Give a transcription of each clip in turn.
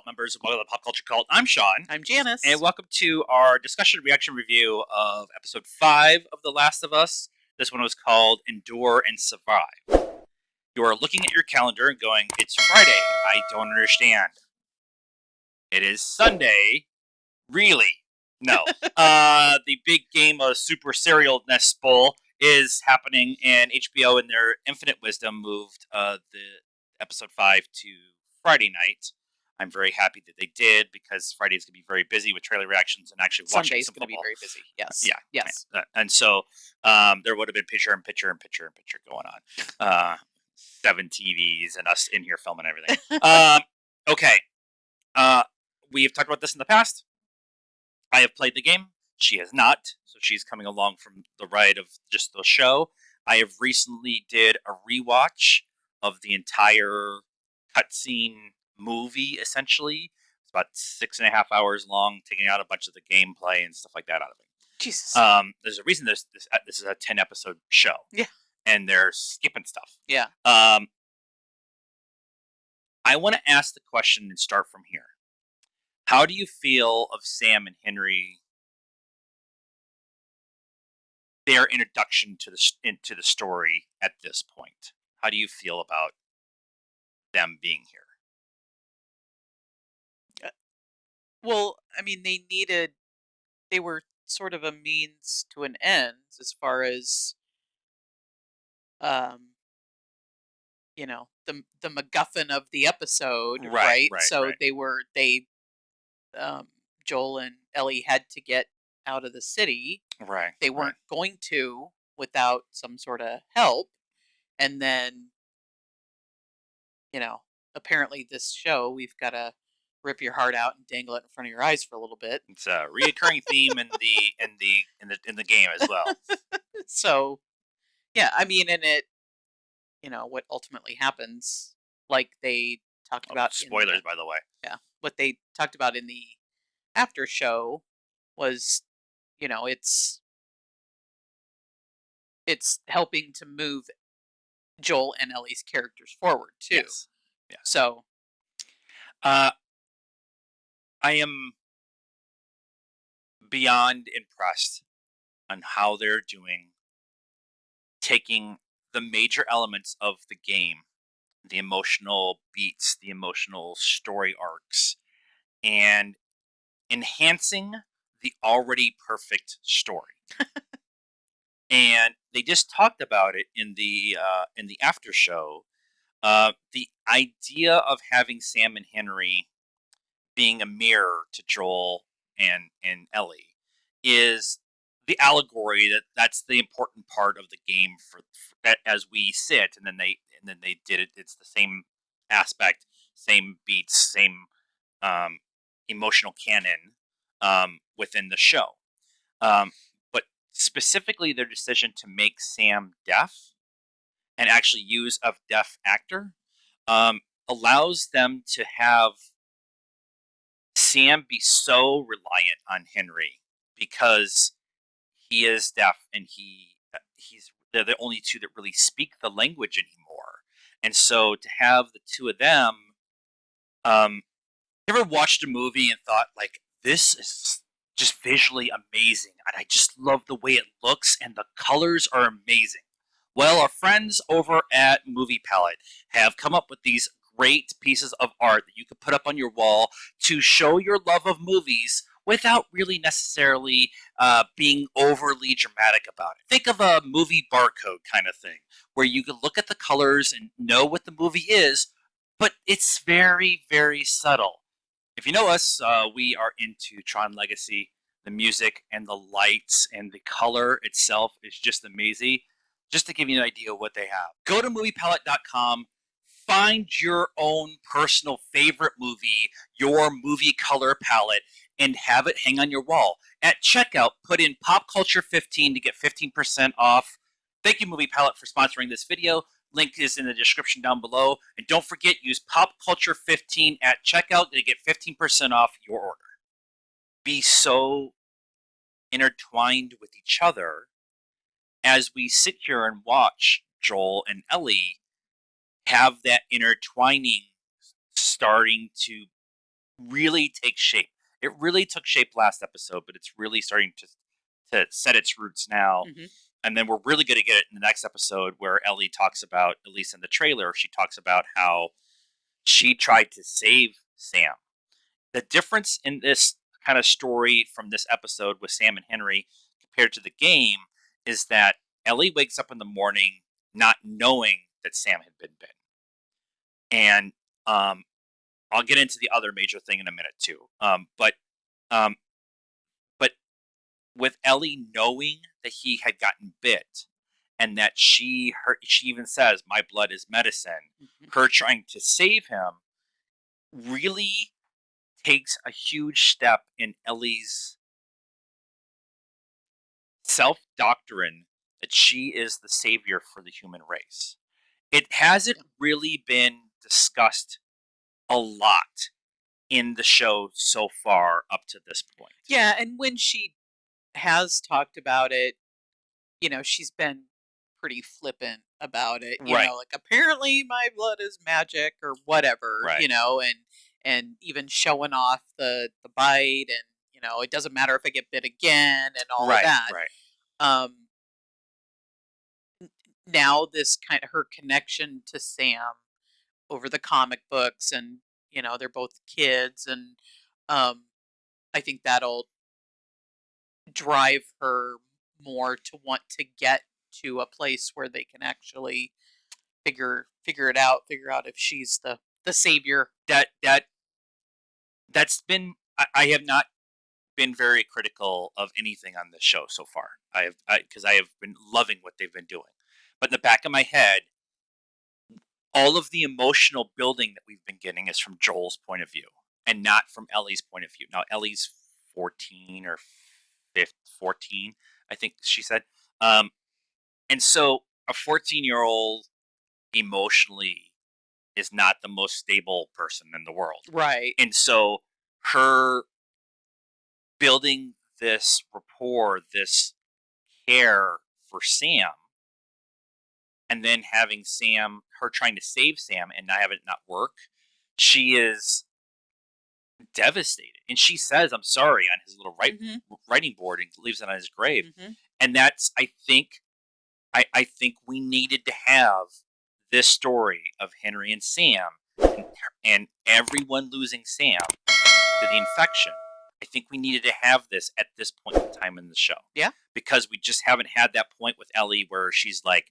members of the Pop Culture Cult. I'm Sean. I'm Janice. And welcome to our discussion reaction review of episode 5 of The Last of Us. This one was called Endure and Survive. You are looking at your calendar and going, it's Friday. I don't understand. It is Sunday. Really? No. The big game of Super Serial Nest Bowl is happening, and HBO, in their infinite wisdom, moved the episode 5 to Friday night. I'm very happy that they did, because Friday is going to be very busy with trailer reactions and actually watching Sunday's some going to be football. very busy. Yes. Yeah. Yes. And so there would have been picture going on. 7 TVs and us in here filming everything. Okay. We have talked about this in the past. I have played the game. She has not, so she's coming along from the ride of just the show. I have recently did a rewatch of the entire cutscene movie, essentially. It's about 6.5 hours long, taking out a bunch of the gameplay and stuff like that out of it. Jesus. There's a reason this is a 10-episode show. Yeah. And they're skipping stuff. Yeah. I want to ask the question and start from here. How do you feel of Sam and Henry, their introduction to into the story at this point? How do you feel about them being here? Well, I mean, they were sort of a means to an end as far as, um, the MacGuffin of the episode, right? So Right. Joel and Ellie had to get out of the city. Right. They weren't going to without some sort of help. And then, apparently this show, we've got to rip your heart out and dangle it in front of your eyes for a little bit. It's a reoccurring theme in the game as well. So, yeah, I mean, and it, what ultimately happens, like they talked about. Spoilers, by the way. Yeah, what they talked about in the after show was, it's helping to move Joel and Ellie's characters forward too. Yes. Yeah. So, I am beyond impressed on how they're doing, taking the major elements of the game, the emotional beats, the emotional story arcs, and enhancing the already perfect story. And they just talked about it in the after show. The idea of having Sam and Henry being a mirror to Joel and Ellie is the allegory that's the important part of the game as we sit, and then they did it. It's the same aspect, same beats, same um, emotional canon within the show. But specifically, their decision to make Sam deaf and actually use a deaf actor allows them to have Sam be so reliant on Henry, because he is deaf and they're the only two that really speak the language anymore. And so to have the two of them, you ever watched a movie and thought, like, this is just visually amazing, and I just love the way it looks, and the colors are amazing. Well, our friends over at Movie Palette have come up with these great pieces of art that you could put up on your wall to show your love of movies without really necessarily being overly dramatic about it. Think of a movie barcode kind of thing, where you can look at the colors and know what the movie is, but it's very, very subtle. If you know us, we are into Tron Legacy. The music and the lights and the color itself is just amazing. Just to give you an idea of what they have, go to moviepalette.com, find your own personal favorite movie, your movie color palette, and have it hang on your wall. At checkout, put in Pop Culture 15 to get 15% off. Thank you, Movie Palette, for sponsoring this video. Link is in the description down below. And don't forget, use Pop Culture 15 at checkout to get 15% off your order. Be so intertwined with each other as we sit here and watch Joel and Ellie have that intertwining starting to really take shape. It really took shape last episode, but it's really starting to set its roots now. Mhm. And then we're really going to get it in the next episode where Ellie talks about, at least in the trailer, she talks about how she tried to save Sam. The difference in this kind of story from this episode with Sam and Henry compared to the game is that Ellie wakes up in the morning not knowing that Sam had been bitten. And I'll get into the other major thing in a minute too. Um, but with Ellie knowing that he had gotten bit, and that she even says, "My blood is medicine." Mhm. Her trying to save him really takes a huge step in Ellie's self doctrine that she is the savior for the human race. It hasn't Yeah. really been discussed a lot in the show so far up to this point. Yeah, and when she has talked about it, she's been pretty flippant about it, Right, like apparently my blood is magic or whatever, right, and even showing off the bite and it doesn't matter if I get bit again and all of right, that. right. Um Now this kind of her connection to Sam over the comic books and they're both kids and um I think that'll drive her more to want to get to a place where they can actually figure it out, figure out if she's the savior. That's been. I have not been very critical of anything on this show so far. Because I have been loving what they've been doing, but in the back of my head, all of the emotional building that we've been getting is from Joel's point of view and not from Ellie's point of view. Now Ellie's 14 or 14, I think she said. Um, and so a 14-year-old emotionally is not the most stable person in the world. Right. And so her building this rapport, this care for Sam, and then having Sam, her trying to save Sam and not have it not work, she is devastated. And she says, "I'm sorry" on his little Mhm. writing board and leaves it on his grave. Mhm. And that's, I think we needed to have this story of Henry and Sam and everyone losing Sam to the infection. I think we needed to have this at this point in time in the show Yeah. because we just haven't had that point with Ellie where she's like,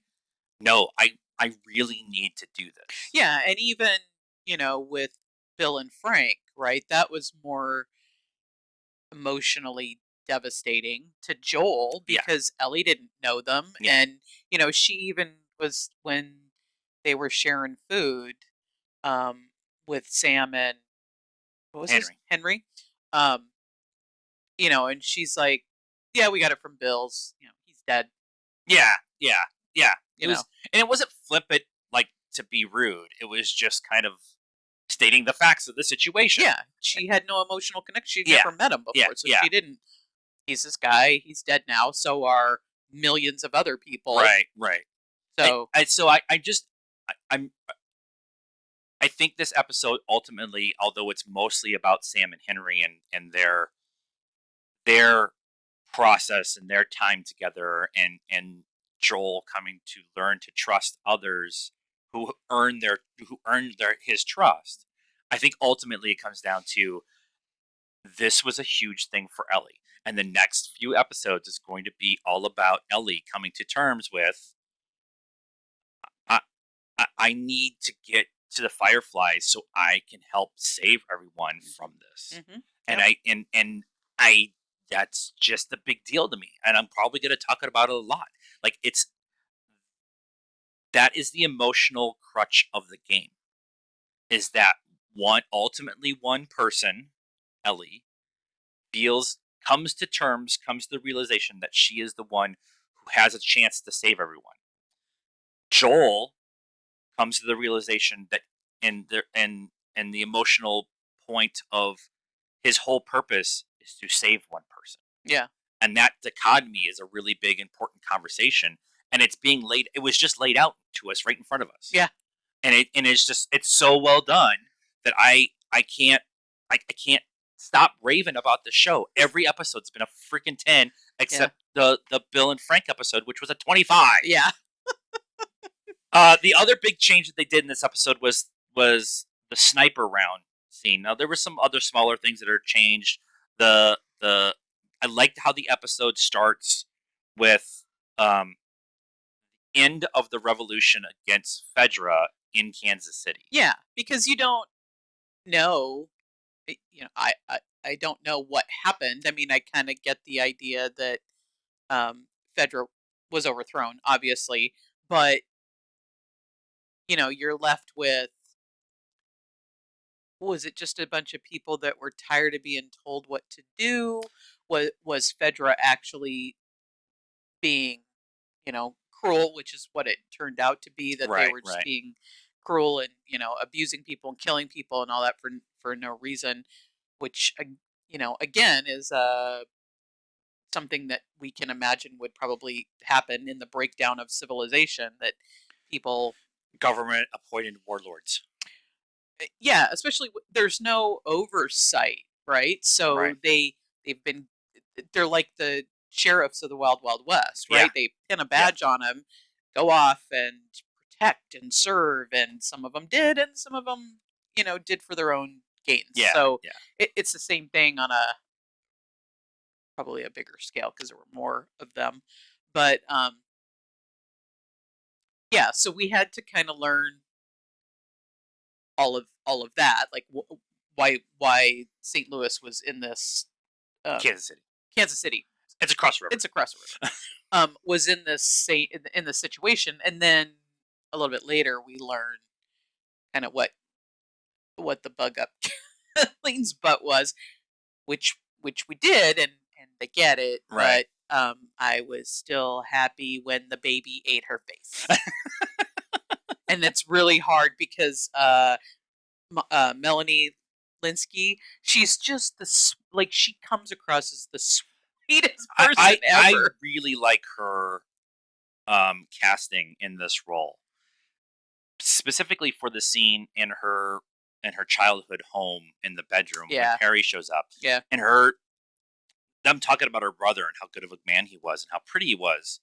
"No, I really need to do this." Yeah, and even, with Bill and Frank, right? That was more emotionally devastating to Joel Yeah, because Ellie didn't know them. yeah, And, she even was when they were sharing food um, with Sam and what was his Henry. Henry? Um, and she's like, yeah, we got it from Bill's, he's dead, Yeah, yeah, yeah. you It know. was, and it wasn't flippant like to be rude. It was just kind of stating the facts of the situation. Yeah, she had no emotional connection. She'd Yeah, never met him yeah, before, so yeah. she didn't. He's this guy. He's dead now. So are millions of other people. Right, right. So So I just I'm I think this episode ultimately, although it's mostly about Sam and Henry and their process and their time together and Joel coming to learn to trust others who earn their his trust. I think ultimately it comes down to this was a huge thing for Ellie. And the next few episodes is going to be all about Ellie coming to terms with I, I need to get to the Fireflies so I can help save everyone from this. hmm And yep. I that's just a big deal to me. And I'm probably gonna talk about it a lot. Like it's that is the emotional crutch of the game. Is that one person, Ellie, feels comes to the realization that she is the one who has a chance to save everyone. Joel comes to the realization that and the emotional point of his whole purpose is to save one person. Yeah. And that dichotomy is a really big important conversation, and it was just laid out to us right in front of us. Yeah. And it's so well done that I can't I can't stop raving about the show. Every episode's been a freaking 10, except the Bill and Frank episode, which was a 25. Yeah. The other big change that they did in this episode was the sniper round scene. Now there were some other smaller things that are changed. The I liked how the episode starts with end of the revolution against Fedra in Kansas City. Yeah, because you don't know, I don't know what happened. I mean, I kind of get the idea that Fedra was overthrown, obviously, but you're left with, was it just a bunch of people that were tired of being told what to do? Was Fedra actually being, cruel, which is what it turned out to be, that they Right, were just right. being cruel and, abusing people and killing people and all that for no reason, which again is something that we can imagine would probably happen in the breakdown of civilization, that people, Government appointed warlords. yeah, especially there's no oversight, right? So Right. they've been, they're like the sheriffs of the Wild Wild West, Yeah. right? They pin a Yeah. badge on them, go off and protect and serve, and some of them did, and some of them, did for their own gains. Yeah. So Yeah. it's the same thing on a probably a bigger scale because there were more of them, but yeah. So we had to kind of learn all of that, like why St. Louis was in this, Kansas City. Kansas City. It's across the river. It's across the river. Was in this in the situation, and then a little bit later we learn kind of what the bug up Kathleen's butt was, which we did, and I get it, Right. but I was still happy when the baby ate her face, and it's really hard because Melanie Linsky, she's just like, she comes across as the sweetest I, person I I ever. really like her casting in this role, specifically for the scene in her childhood home in the bedroom when Yeah, Perry shows up, yeah, and them talking about her brother and how good of a man he was and how pretty he was,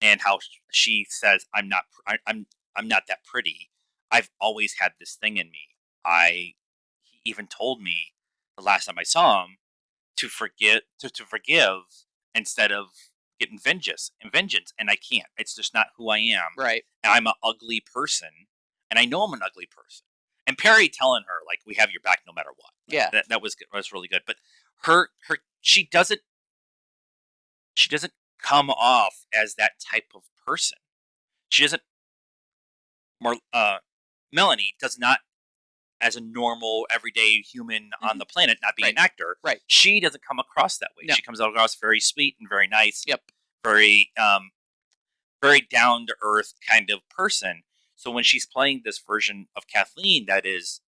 and how she says, I'm not that pretty. I've always had this thing in me. I He even told me the last time I saw him to forgive instead of getting vengeance, and I can't. It's just not who I am. right. And I'm an ugly person, and I know I'm an ugly person. And Perry telling her like, "We have your back no matter what." Like, Yeah, that was good. Was really good. But her she doesn't come off as that type of person. She doesn't. Melanie does not, as a normal everyday human on mhm, the planet, not being right, an actor. right. She doesn't come across that way. No, She comes across very sweet and very nice, yep, very very down to earth kind of person. So when she's playing this version of Kathleen that is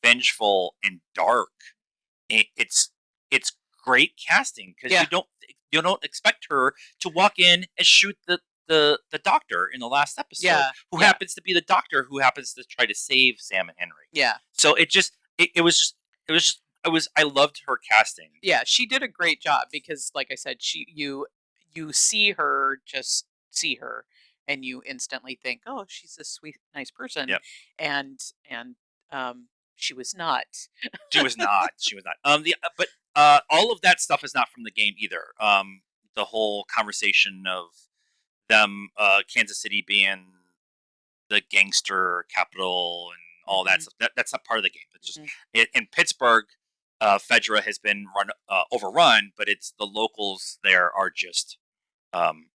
vengeful and dark, it's great casting because yeah, you don't expect her to walk in and shoot the doctor in the last episode, yeah, who yeah, happens to be the doctor who happens to try to save Sam and Henry. yeah, So it was just I loved her casting. yeah. She did a great job because, like I said, you see her, just see her, and you instantly think, oh, she's a sweet, nice person, Yep. and she was not. She was not. She was not. But all of that stuff is not from the game either. The whole conversation of them, Kansas City being the gangster capital and all that Hmm. stuff. That's not part of the game. It's just Hmm. in Pittsburgh, Fedra has been overrun, but it's the locals there are just um,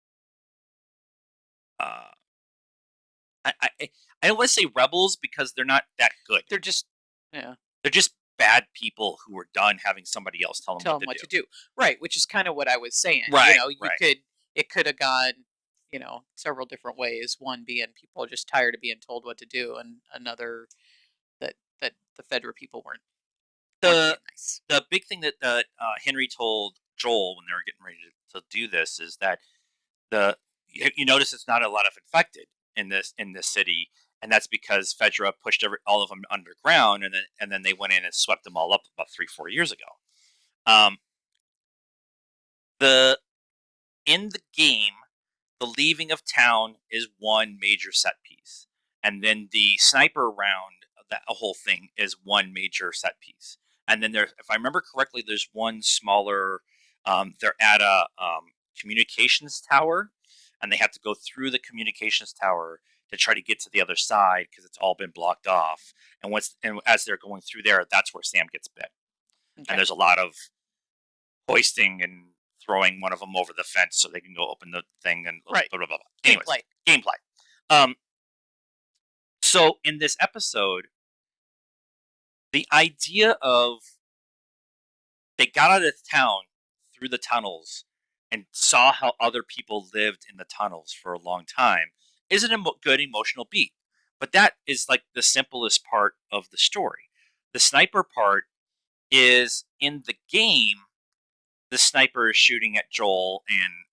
uh, I don't want to say rebels because they're not that good. They're just, yeah, They're just bad people who are done having somebody else tell them tell what them to what do. to do. Right, which is kind of what I was saying. Right, You right. could, it could have gone, several different ways. One being people are just tired of being told what to do, and another that the Fedra people weren't being The nice. the big thing that Henry told Joel when they were getting ready to do this is that the you notice it's not a lot of infected in this city, and that's because Fedra pushed all of them underground, and then they went in and swept them all up about 3-4 years ago. Um, the in the game, the leaving of town is one major set piece, and then the sniper round, that whole thing is one major set piece, and then there, if I remember correctly, there's one smaller. They're at a communications tower, and they have to go through the communications tower to try to get to the other side because it's all been blocked off. And as they're going through there, that's where Sam gets bit, and Okay. there's a lot of hoisting and throwing one of them over the fence so they can go open the thing and Right. blah blah blah. Anyways, Gameplay. gameplay. Um, so in this episode, the idea of they got out of town through the tunnels and saw how other people lived in the tunnels for a long time is a good emotional beat. But that is like the simplest part of the story. The sniper part is in the game. The sniper is shooting at Joel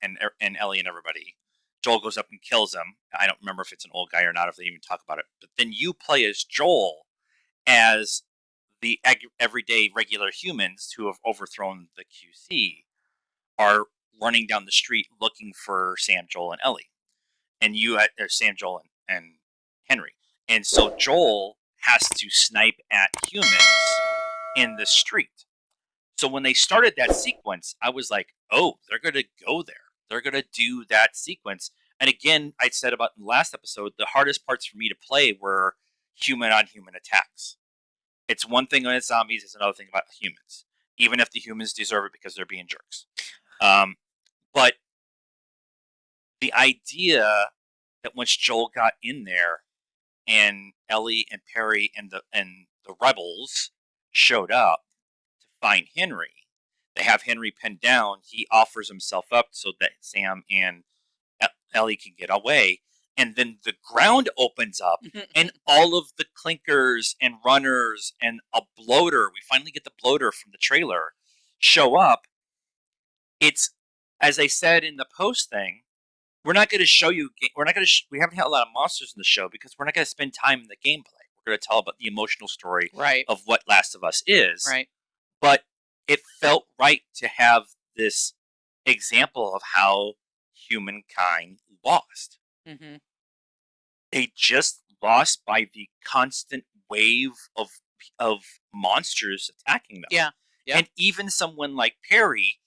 and Ellie and everybody. Joel goes up and kills him. I don't remember if it's an old guy or not, if they even talk about it. But then you play as Joel, as the everyday regular humans who have overthrown the QC are running down the street looking for Sam, Joel, and Ellie, and Sam, Joel, and Henry. And so Joel has to snipe at humans in the street. So when they started that sequence, I was like, oh, they're going to go there. They're going to do that sequence. And again, I said about in the last episode, the hardest parts for me to play were human on human attacks. It's one thing when it's zombies, it's another thing about humans, even if the humans deserve it because they're being jerks. But the idea that once Joel got in there and Ellie and Perry and the rebels showed up to find Henry, they have Henry pinned down. He offers himself up so that Sam and Ellie can get away. And then the ground opens up, and all of the clinkers and runners and a bloater, we finally get the bloater from the trailer, show up. It's, as I said in the post thing, we're not going to show you, we haven't had a lot of monsters in the show because we're not going to spend time in the gameplay. We're going to tell about the emotional story Right. of what Last of Us is. Right. But it felt right to have this example of how humankind lost. Mm-hmm. They just lost by the constant wave of monsters attacking them. Yeah. Yeah. And even someone like Perry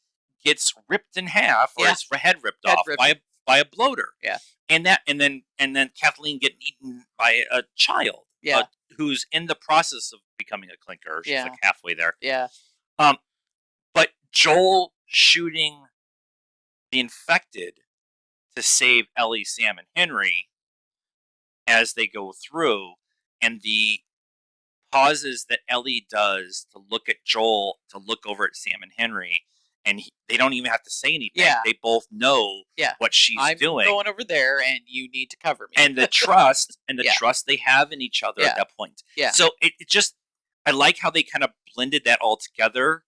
gets ripped in half, or Yeah. his head ripped Head off ripped. by a bloater. Yeah. And then Kathleen getting eaten by a child. Yeah. Who's in the process of becoming a clinker. She's Yeah. like halfway there. Yeah. But Joel shooting the infected to save Ellie, Sam, and Henry as they go through, and the pauses that Ellie does to look at Joel, to look over at Sam and Henry, and they don't even have to say anything. Yeah. They both know Yeah. what she's I'm doing. going over there, and you need to cover me. And the trust Yeah. trust they have in each other Yeah. at that point. Yeah. So it just, I like how they kind of blended that all together,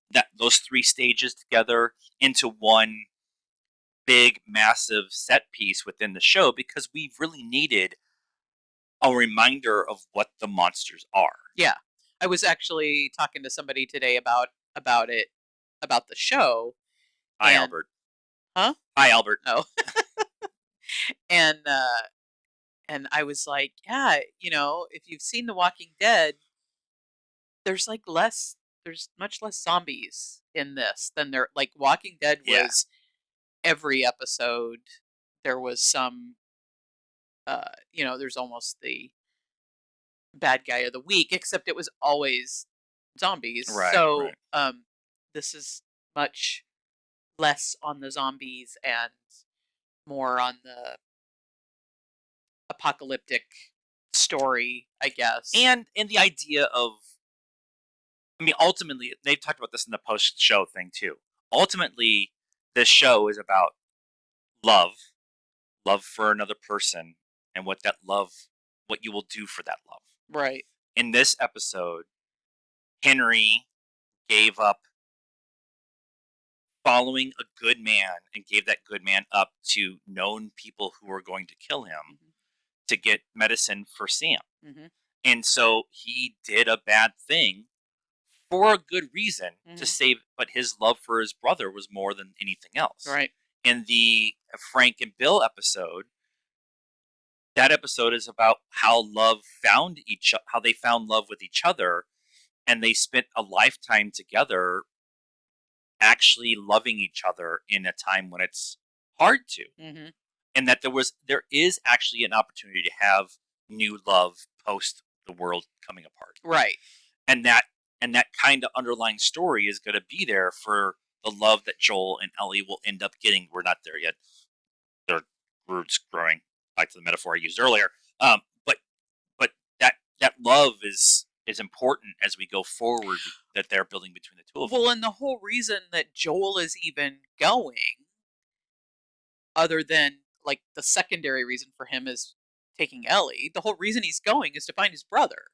that those three stages together into one big, massive set piece within the show, because we really needed a reminder of what the monsters are. Yeah. I was actually talking to somebody today about it, about the show. Hi, And- Albert. Huh? Hi, Albert. Oh. And I was like, yeah, if you've seen The Walking Dead, there's much less zombies in this than there. Like, Walking Dead Yeah. was every episode there was some, there's almost the bad guy of the week, except it was always zombies. Right, So right. this is much less on the zombies and more on the apocalyptic story, I guess. And the idea of, I mean, ultimately, they've talked about this in the post-show thing too. Ultimately, this show is about love for another person, and what you will do for that love. Right. In this episode, Henry gave up following a good man and gave that good man up to known people who were going to kill him, Mhm. to get medicine for Sam. Mm-hmm. And so he did a bad thing for a good reason to Mm-hmm. save, but his love for his brother was more than anything else. Right. In the Frank and Bill episode, that episode is about how how they found love with each other, and they spent a lifetime together actually loving each other in a time when it's hard to. Mm-hmm. And that there is actually an opportunity to have new love post the world coming apart. Right. And that kind of underlying story is going to be there for the love that Joel and Ellie will end up getting. We're not there yet. Their roots growing, back to the metaphor I used earlier. But that love is important as we go forward, that they're building between the two of them. Well, and the whole reason that Joel is even going, other than like the secondary reason for him is taking Ellie, the whole reason he's going is to find his brother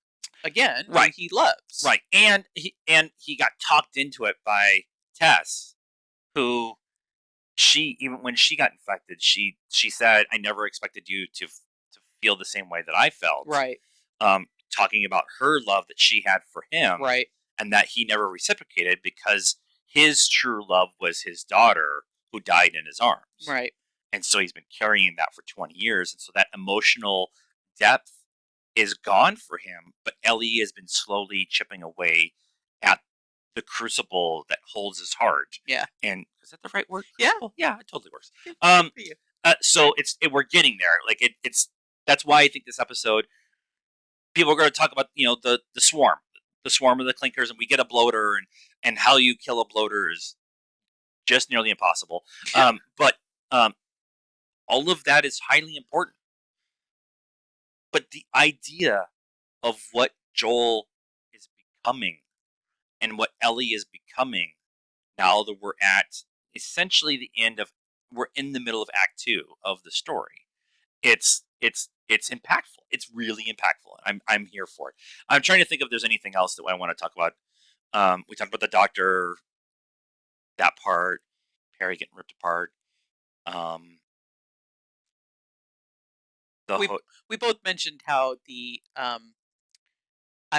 again, who Right. he loves. Right. And he got talked into it by Tess, who even when she got infected, she said, "I never expected you to feel the same way that I felt." Right. Talking about her love that she had for him, Right. and that he never reciprocated because his true love was his daughter who died in his arms. Right. And so he's been carrying that for 20 years. And so that emotional depth is gone for him. But Ellie has been slowly chipping away at the crucible that holds his heart. Yeah. And is that the right word? Yeah. Crucible? Yeah, it totally works. Yeah. For you. So we're getting there. Like it's that's why I think this episode, people are going to talk about, the swarm of the clinkers, and we get a bloater, and how you kill a bloater is just nearly impossible. But all of that is highly important. But the idea of what Joel is becoming and what Ellie is becoming, now that we're at essentially we're in the middle of Act 2 of the story. It's impactful. It's really impactful. I'm here for it. I'm trying to think if there's anything else that I want to talk about. We talked about the doctor, that part, Perry getting ripped apart. We both mentioned how the I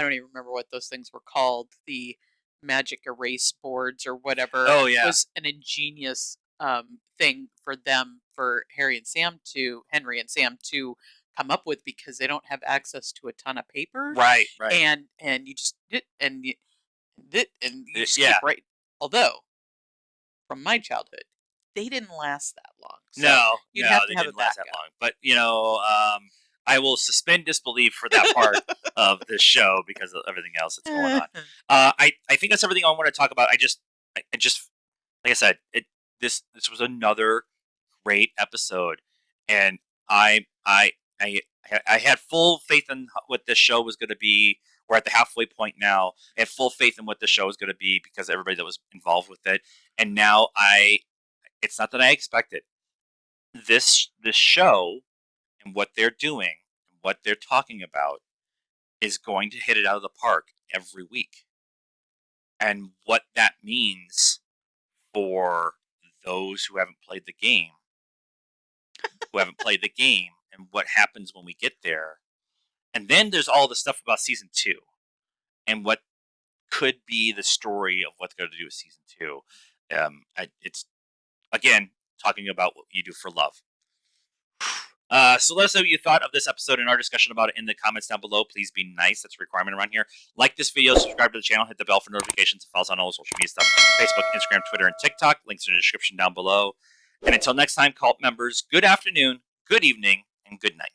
don't even remember what those things were called, the magic erase boards or whatever. Oh, yeah. Was an ingenious thing for Henry and Sam to come up with, because they don't have access to a ton of paper. Right. And you just just Yeah. keep writing. Although, from my childhood, they didn't last that long. So No, you'd have to they have didn't a last that backup. long. But I will suspend disbelief for that part of this show because of everything else that's going on. I think that's everything I want to talk about. I just like I said, this was another great episode, and I had full faith in what this show was going to be. We're at the halfway point now. I had full faith in what the show was going to be because of everybody that was involved with it, and now it's not that I expected this show and what they're doing and what they're talking about is going to hit it out of the park every week. And what that means for those who haven't played the game, and what happens when we get there. And then there's all the stuff about season 2 and what could be the story of what's going to do with season 2. It's, again, talking about what you do for love. So let us know what you thought of this episode and our discussion about it in the comments down below. Please be nice. That's a requirement around here. Like this video, subscribe to the channel, hit the bell for notifications, and follow us on all social media stuff: Facebook, Instagram, Twitter, and TikTok. Links in the description down below. And until next time, cult members, good afternoon, good evening, and good night.